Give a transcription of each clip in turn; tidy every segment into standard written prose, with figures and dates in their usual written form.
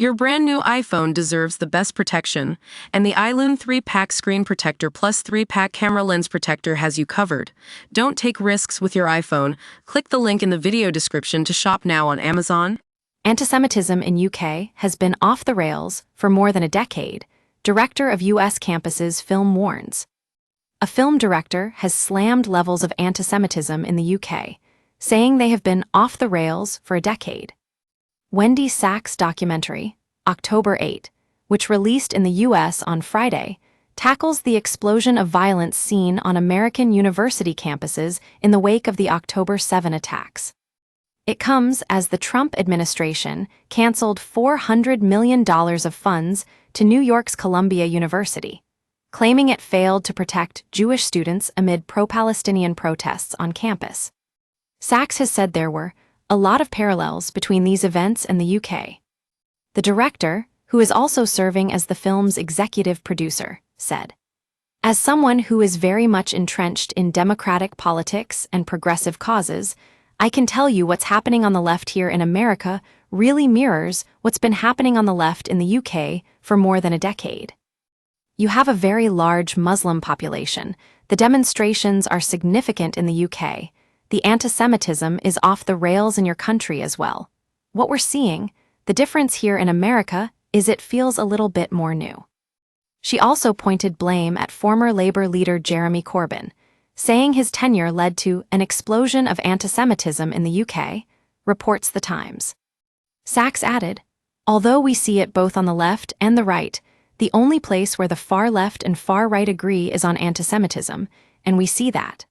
Your brand new iPhone deserves the best protection, and the iLune 3-pack screen protector plus 3-pack camera lens protector has you covered. Don't take risks with your iPhone. Click the link in the video description to shop now on Amazon. Antisemitism in UK has been off the rails for more than a decade, director of US campuses film warns. A film director has slammed levels of antisemitism in the UK, saying they have been off the rails for a decade. Wendy Sachs' documentary, October 8, which released in the US on Friday, tackles the explosion of violence seen on American university campuses in the wake of the October 7 attacks. It comes as the Trump administration canceled $400 million of funds to New York's Columbia University, claiming it failed to protect Jewish students amid pro-Palestinian protests on campus. Sachs has said there were a lot of parallels between these events and the UK. The director, who is also serving as the film's executive producer, said, "As someone who is very much entrenched in democratic politics and progressive causes, I can tell you what's happening on the left here in America really mirrors what's been happening on the left in the UK for more than a decade. You have a very large Muslim population. The demonstrations are significant in the UK. The anti-Semitism is off the rails in your country as well. What we're seeing, the difference here in America, is it feels a little bit more new." She also pointed blame at former Labour leader Jeremy Corbyn, saying his tenure led to an explosion of anti-Semitism in the UK, reports The Times. Sachs added, "Although we see it both on the left and the right, the only place where the far left and far right agree is on anti-Semitism, and we see that."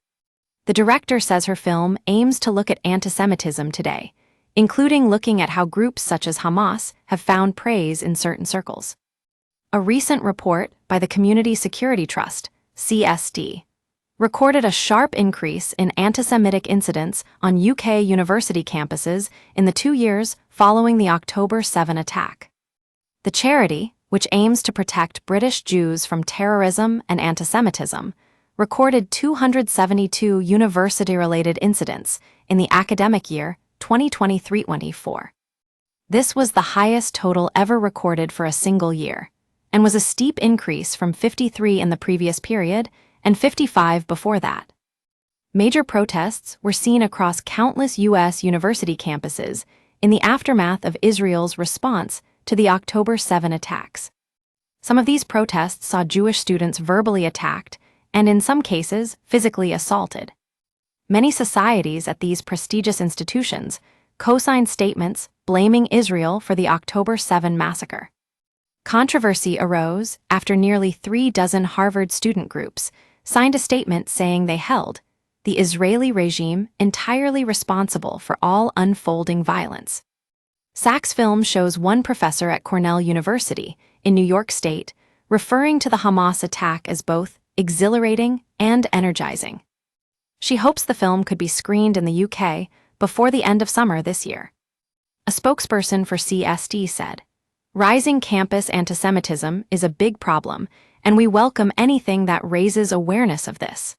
The director says her film aims to look at anti-Semitism today, including looking at how groups such as Hamas have found praise in certain circles. A recent report by the Community Security Trust, CSD, recorded a sharp increase in anti-Semitic incidents on UK university campuses in the 2 years following the October 7 attack. The charity, which aims to protect British Jews from terrorism and anti-Semitism, recorded 272 university-related incidents in the academic year 2023-24. This was the highest total ever recorded for a single year, and was a steep increase from 53 in the previous period and 55 before that. Major protests were seen across countless U.S. university campuses in the aftermath of Israel's response to the October 7 attacks. Some of these protests saw Jewish students verbally attacked and, in some cases, physically assaulted. Many societies at these prestigious institutions co-signed statements blaming Israel for the October 7 massacre. Controversy arose after nearly 36 Harvard student groups signed a statement saying they held the Israeli regime entirely responsible for all unfolding violence. Sachs' film shows one professor at Cornell University in New York State referring to the Hamas attack as both exhilarating and energizing. She hopes the film could be screened in the UK before the end of summer this year. A spokesperson for CSD said, "Rising campus antisemitism is a big problem, and we welcome anything that raises awareness of this."